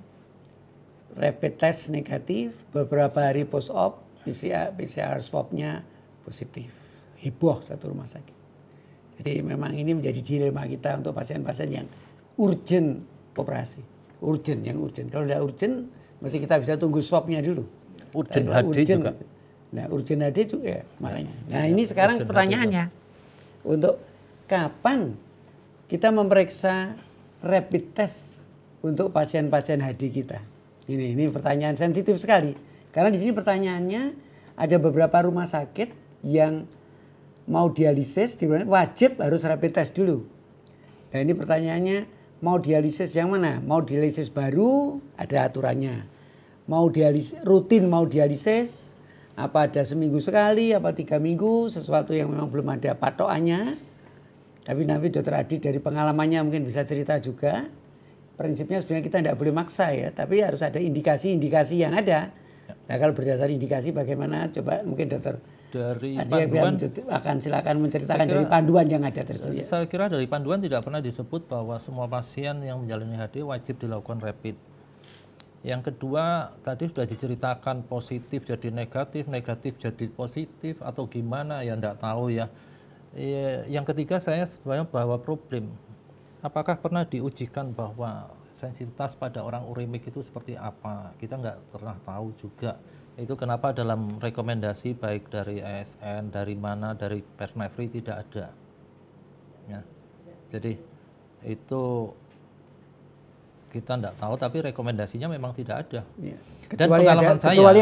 [SPEAKER 1] rapid test negatif, beberapa hari post-op, PCR swab-nya positif. Heboh satu rumah sakit. Jadi memang ini menjadi dilema kita untuk pasien-pasien yang urgent operasi. Urgent, yang urgent. Kalau tidak urgent, mesti kita bisa tunggu swab-nya dulu.
[SPEAKER 3] Urgent HD juga.
[SPEAKER 1] Nah, urgent HD juga ya, makanya. Nah, ini sekarang pertanyaannya. Untuk kapan kita memeriksa rapid test untuk pasien-pasien HD kita? Ini pertanyaan sensitif sekali. Karena di sini pertanyaannya ada beberapa rumah sakit yang mau dialisis wajib harus rapid test dulu. Nah, ini pertanyaannya, mau dialisis yang mana? Mau dialisis baru, ada aturannya. Mau dialisis rutin, mau dialisis, apa ada seminggu sekali, apa 3 minggu, sesuatu yang memang belum ada patokannya. Tapi nanti Dokter Adit dari pengalamannya mungkin bisa cerita juga. Prinsipnya sebenarnya kita tidak boleh maksa ya, tapi harus ada indikasi-indikasi yang ada. Nah, kalau berdasar indikasi bagaimana? Coba mungkin Dokter
[SPEAKER 3] dari panduan
[SPEAKER 1] akan silakan menceritakan dari panduan yang ada tersebut.
[SPEAKER 3] Saya kira dari panduan tidak pernah disebut bahwa semua pasien yang menjalani HD wajib dilakukan rapid. Yang kedua, tadi sudah diceritakan positif jadi negatif, negatif jadi positif atau gimana ya enggak tahu ya. Yang ketiga saya sebenarnya bawa problem. Apakah pernah diujikan bahwa sensitivitas pada orang uremik itu seperti apa? Kita nggak pernah tahu juga. Itu kenapa dalam rekomendasi baik dari ASN, dari mana, dari Pernefri tidak ada. Ya. Jadi itu kita tidak tahu, tapi rekomendasinya memang tidak ada. Ya.
[SPEAKER 1] Kecuali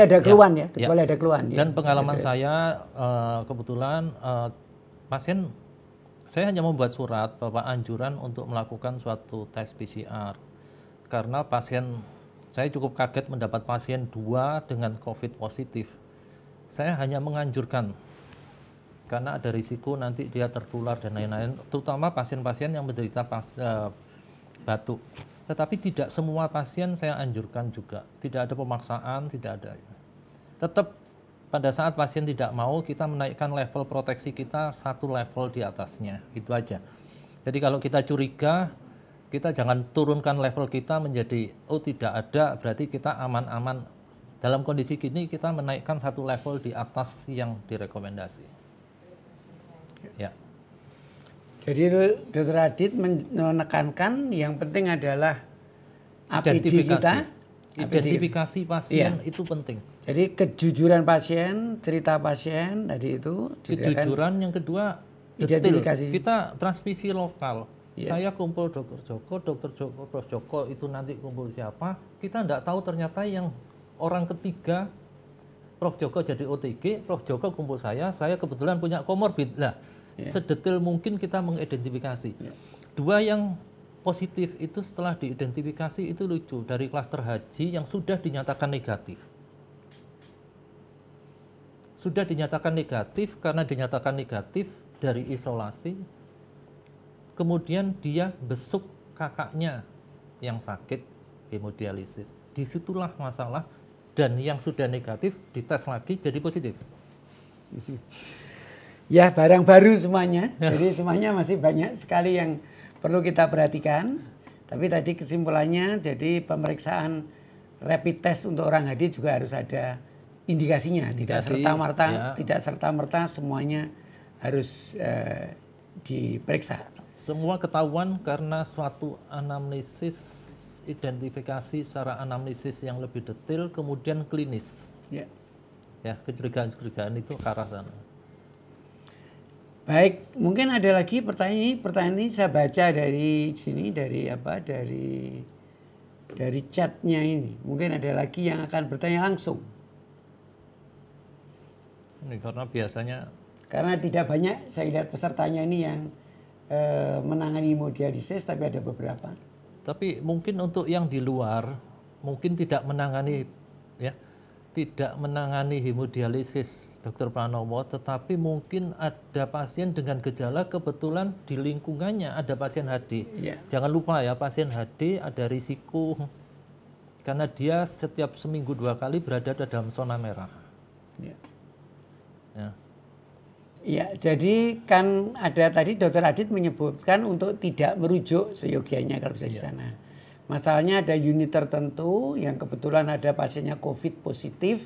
[SPEAKER 1] ada keluhan ya. Kecuali ada keluhan.
[SPEAKER 3] Dan pengalaman saya kebetulan pasien, saya hanya membuat surat bahwa anjuran untuk melakukan suatu tes PCR. Karena pasien, saya cukup kaget mendapat pasien 2 dengan COVID positif. Saya hanya menganjurkan, karena ada risiko nanti dia tertular dan lain-lain, terutama pasien-pasien yang menderita batuk. Tetapi tidak semua pasien saya anjurkan juga. Tidak ada pemaksaan, tidak ada. Tetap pada saat pasien tidak mau, kita menaikkan level proteksi kita 1 level di atasnya. Itu aja. Jadi kalau kita curiga, kita jangan turunkan level kita menjadi, oh tidak ada, berarti kita aman-aman. Dalam kondisi gini kita menaikkan 1 level di atas yang direkomendasi. Ya.
[SPEAKER 1] Jadi Dr. Adit menekankan yang penting adalah APD kita.
[SPEAKER 3] Identifikasi pasien itu penting.
[SPEAKER 1] Jadi kejujuran pasien, cerita pasien tadi itu.
[SPEAKER 3] Kejujuran, yang kedua
[SPEAKER 1] identifikasi.
[SPEAKER 3] Kita transmisi lokal. Saya kumpul Dr. Joko, Prof. Joko itu nanti kumpul siapa? Kita tidak tahu ternyata yang orang ketiga Prof. Joko jadi OTG, Prof. Joko kumpul saya kebetulan punya komorbid. Lah, sedetail mungkin kita mengidentifikasi. 2 yang positif itu setelah diidentifikasi itu lucu, dari klaster haji yang sudah dinyatakan negatif. Sudah dinyatakan negatif, karena dinyatakan negatif dari isolasi, kemudian dia besuk kakaknya yang sakit hemodialisis. Disitulah masalah, dan yang sudah negatif dites lagi jadi positif.
[SPEAKER 1] Ya, barang baru semuanya. Jadi semuanya masih banyak sekali yang perlu kita perhatikan. Tapi tadi kesimpulannya, jadi pemeriksaan rapid test untuk orang HD juga harus ada indikasinya. Tidak serta-merta semuanya harus diperiksa.
[SPEAKER 3] Semua ketahuan karena suatu anamnesis, identifikasi secara anamnesis yang lebih detail, kemudian klinis. Ya, kecurigaan-kecurigaan itu ke arah sana.
[SPEAKER 1] Baik, mungkin ada lagi pertanyaan ini saya baca dari sini, dari chatnya ini. Mungkin ada lagi yang akan bertanya langsung.
[SPEAKER 3] Ini karena biasanya.
[SPEAKER 1] Karena tidak banyak saya lihat pesertanya ini yang menangani hemodialisis, tapi ada beberapa.
[SPEAKER 3] Tapi mungkin untuk yang di luar mungkin tidak menangani hemodialisis Dr. Pranowo, tetapi mungkin ada pasien dengan gejala kebetulan di lingkungannya ada pasien HD. Jangan lupa ya, pasien HD ada risiko karena dia setiap seminggu 2 kali berada dalam zona merah.
[SPEAKER 1] Ya, jadi kan ada tadi Dr. Adit menyebutkan untuk tidak merujuk seyogianya kalau bisa di sana. Masalahnya ada unit tertentu yang kebetulan ada pasiennya COVID positif,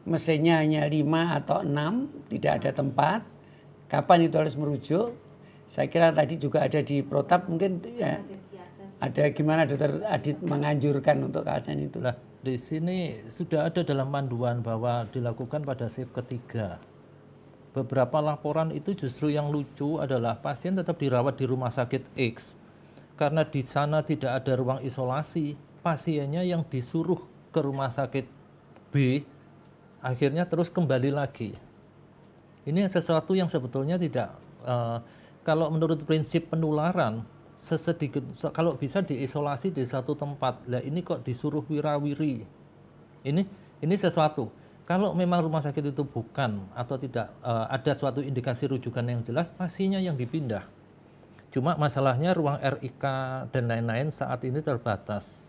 [SPEAKER 1] mesinnya hanya 5 atau 6, tidak ada tempat. Kapan itu harus merujuk? Saya kira tadi juga ada di protap, mungkin ya, ada gimana Dokter Adit menganjurkan untuk kajian itu?
[SPEAKER 3] Nah, di sini sudah ada dalam panduan bahwa dilakukan pada shift ketiga. Beberapa laporan itu justru yang lucu adalah pasien tetap dirawat di rumah sakit X. Karena di sana tidak ada ruang isolasi, pasiennya yang disuruh ke rumah sakit B, akhirnya terus kembali lagi. Ini sesuatu yang sebetulnya tidak, kalau menurut prinsip penularan, kalau bisa diisolasi di satu tempat, lah ini kok disuruh wirawiri. Ini sesuatu. Kalau memang rumah sakit itu bukan atau tidak ada suatu indikasi rujukan yang jelas, pastinya yang dipindah. Cuma masalahnya ruang RIK dan lain-lain saat ini terbatas.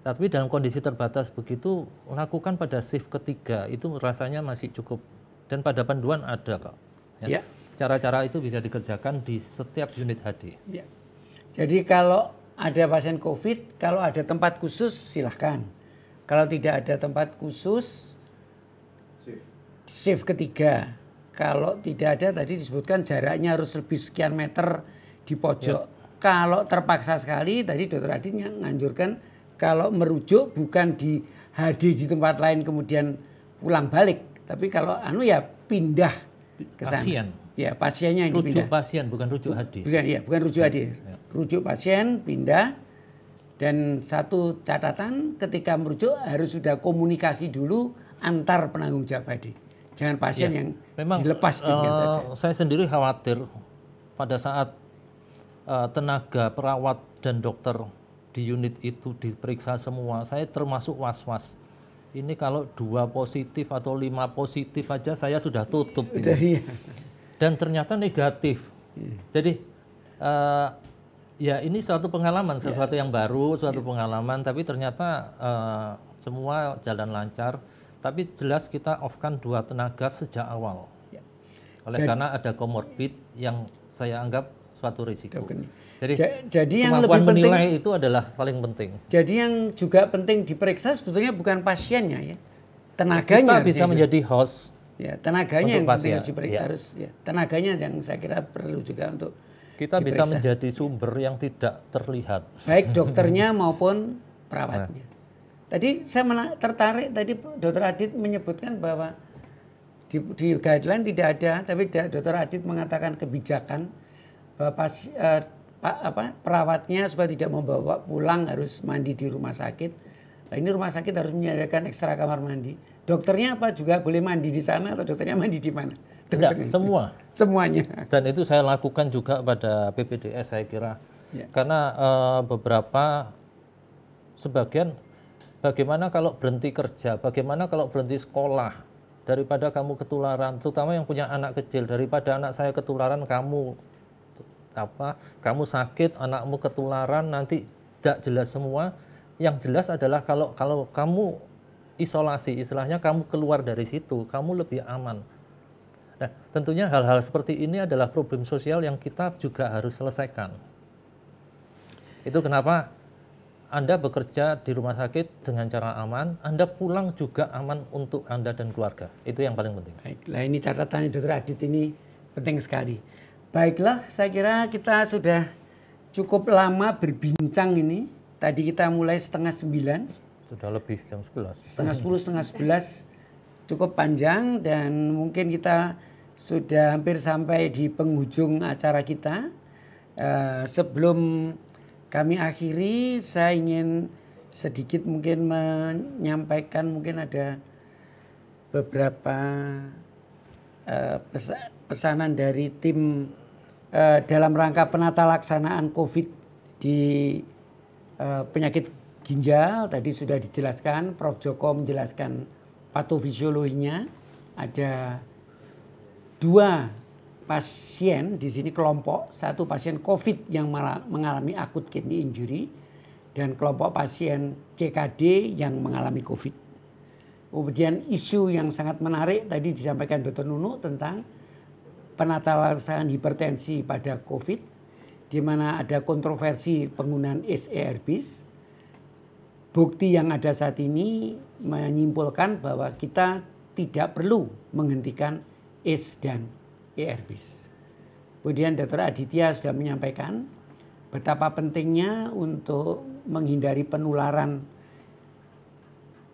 [SPEAKER 3] Tapi dalam kondisi terbatas begitu, lakukan pada shift ketiga itu rasanya masih cukup. Dan pada panduan ada kok. Ya. Cara-cara itu bisa dikerjakan di setiap unit HD.
[SPEAKER 1] Ya. Jadi kalau ada pasien COVID, kalau ada tempat khusus silahkan. Kalau tidak ada tempat khusus, shift ketiga. Kalau tidak ada, tadi disebutkan jaraknya harus lebih sekian meter di pojok. Ya. Kalau terpaksa sekali, tadi Dokter Adit menganjurkan kalau merujuk bukan di HD di tempat lain kemudian pulang balik, tapi kalau ya pindah ke sana.
[SPEAKER 3] Pasien.
[SPEAKER 1] Ya, pasiennya yang dipindah.
[SPEAKER 3] Rujuk pasien bukan rujuk HD.
[SPEAKER 1] Bukan rujuk HD. Ya. Rujuk pasien pindah. Dan satu catatan ketika merujuk harus sudah komunikasi dulu antar penanggung jawab HD. Jangan pasien yang memang dilepas demikian saja.
[SPEAKER 3] Saya sendiri khawatir pada saat tenaga perawat dan dokter di unit itu diperiksa semua, saya termasuk was-was. Ini kalau 2 positif atau 5 positif aja saya sudah tutup. Ini. Dan ternyata negatif. Jadi ya ini suatu pengalaman, sesuatu yang baru, suatu pengalaman. Tapi ternyata semua jalan lancar. Tapi jelas kita off-kan 2 tenaga sejak awal. Karena ada komorbid yang saya anggap suatu risiko. Jadi yang lebih penting menilai itu adalah paling penting.
[SPEAKER 1] Jadi yang juga penting diperiksa sebetulnya bukan pasiennya ya, tenaganya.
[SPEAKER 3] Kita bisa menjadi host.
[SPEAKER 1] Ya, tenaganya yang penting harus diperiksa. Tenaganya yang saya kira perlu juga untuk
[SPEAKER 3] kita diperiksa. Bisa menjadi sumber yang tidak terlihat.
[SPEAKER 1] Baik dokternya maupun perawatnya. Tadi saya tertarik tadi Dokter Adit menyebutkan bahwa di guideline tidak ada, tapi Dokter Adit mengatakan kebijakan bahwa perawatnya supaya tidak membawa pulang harus mandi di rumah sakit. Nah, ini rumah sakit harus menyediakan ekstra kamar mandi. Dokternya apa juga boleh mandi di sana atau dokternya mandi di mana?
[SPEAKER 3] Tidak, semua.
[SPEAKER 1] Semuanya.
[SPEAKER 3] Dan itu saya lakukan juga pada BPDS saya kira. Ya. Karena beberapa sebagian bagaimana kalau berhenti kerja, bagaimana kalau berhenti sekolah, daripada kamu ketularan, terutama yang punya anak kecil, daripada anak saya ketularan kamu sakit, anakmu ketularan, nanti tidak jelas semua. Yang jelas adalah kalau kamu isolasi, istilahnya kamu keluar dari situ, kamu lebih aman. Nah, tentunya hal-hal seperti ini adalah problem sosial yang kita juga harus selesaikan. Itu kenapa Anda bekerja di rumah sakit dengan cara aman, Anda pulang juga aman untuk Anda dan keluarga. Itu yang paling penting.
[SPEAKER 1] Baiklah, ini catatannya Dokter Adit ini penting sekali. Baiklah, saya kira kita sudah cukup lama berbincang ini. Tadi kita mulai 8:30.
[SPEAKER 3] Sudah lebih jam 11.
[SPEAKER 1] 10:30, 11. Cukup panjang dan mungkin kita sudah hampir sampai di penghujung acara kita. Sebelum kami akhiri, saya ingin sedikit mungkin menyampaikan, mungkin ada beberapa pesanan dari tim dalam rangka penata laksanaan COVID di penyakit ginjal. Tadi sudah dijelaskan, Prof. Joko menjelaskan patofisiologinya. Ada 2 pasien di sini kelompok, 1 pasien COVID yang mengalami akut kidney injury dan kelompok pasien CKD yang mengalami COVID. Kemudian isu yang sangat menarik tadi disampaikan Dr. Nunu tentang penata laksanaan hipertensi pada COVID, di mana ada kontroversi penggunaan ACE ARBs. bukti yang ada saat ini menyimpulkan bahwa kita tidak perlu menghentikan ACE dan ARVs. Kemudian Dr. Aditya sudah menyampaikan betapa pentingnya untuk menghindari penularan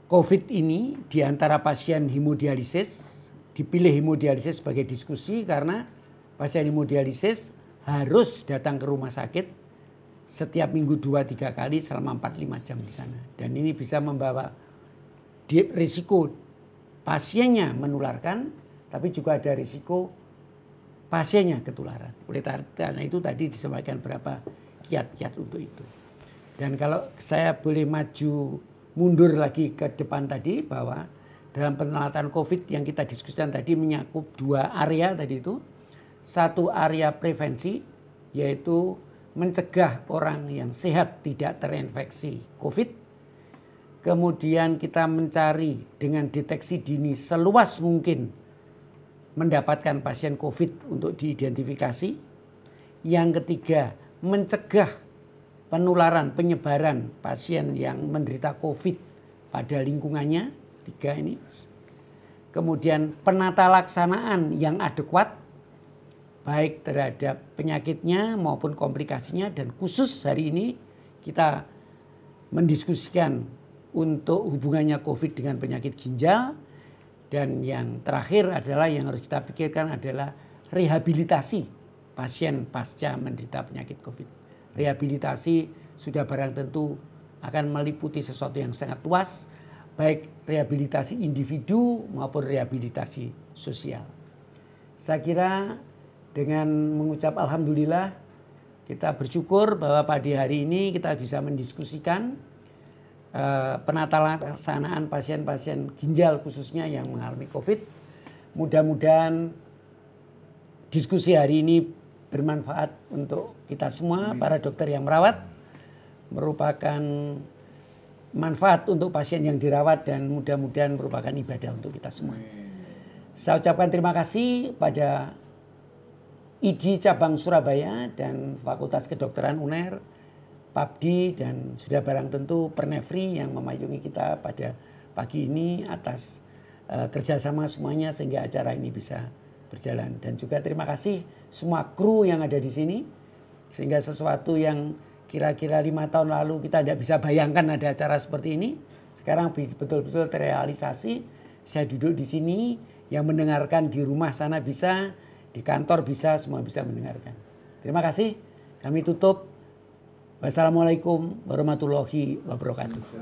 [SPEAKER 1] COVID ini di antara pasien hemodialisis. Dipilih hemodialisis sebagai diskusi karena pasien hemodialisis harus datang ke rumah sakit setiap minggu 2-3 kali selama 4-5 jam di sana. Dan ini bisa membawa risiko pasiennya menularkan, tapi juga ada risiko pasiennya ketularan. Oleh karena itu tadi disampaikan berapa kiat-kiat untuk itu. Dan kalau saya boleh maju mundur lagi ke depan tadi, bahwa dalam penanganan COVID yang kita diskusikan tadi menyakup 2 area tadi itu. Satu area prevensi, yaitu mencegah orang yang sehat tidak terinfeksi COVID. Kemudian kita mencari dengan deteksi dini seluas mungkin mendapatkan pasien COVID untuk diidentifikasi. Yang ketiga, mencegah penularan, penyebaran pasien yang menderita COVID pada lingkungannya. 3 ini. Kemudian penata laksanaan yang adekuat, baik terhadap penyakitnya maupun komplikasinya, dan khusus hari ini kita mendiskusikan untuk hubungannya COVID dengan penyakit ginjal. Dan yang terakhir adalah yang harus kita pikirkan adalah rehabilitasi pasien pasca menderita penyakit COVID. Rehabilitasi sudah barang tentu akan meliputi sesuatu yang sangat luas, baik rehabilitasi individu maupun rehabilitasi sosial. Saya kira dengan mengucap alhamdulillah, kita bersyukur bahwa pada hari ini kita bisa mendiskusikan penata laksanaan pasien-pasien ginjal khususnya yang mengalami COVID. Mudah-mudahan diskusi hari ini bermanfaat untuk kita semua, para dokter yang merawat, merupakan manfaat untuk pasien yang dirawat, dan mudah-mudahan merupakan ibadah untuk kita semua. Saya ucapkan terima kasih pada IGI Cabang Surabaya dan Fakultas Kedokteran UNER, PABDI, dan sudah barang tentu Pernefri yang memayungi kita pada pagi ini atas kerjasama semuanya sehingga acara ini bisa berjalan. Dan juga terima kasih semua kru yang ada di sini, sehingga sesuatu yang kira-kira 5 tahun lalu kita tidak bisa bayangkan ada acara seperti ini, sekarang betul-betul terrealisasi. Saya duduk di sini, yang mendengarkan di rumah sana bisa, di kantor bisa, semua bisa mendengarkan. Terima kasih. Kami tutup. Wassalamualaikum warahmatullahi wabarakatuh.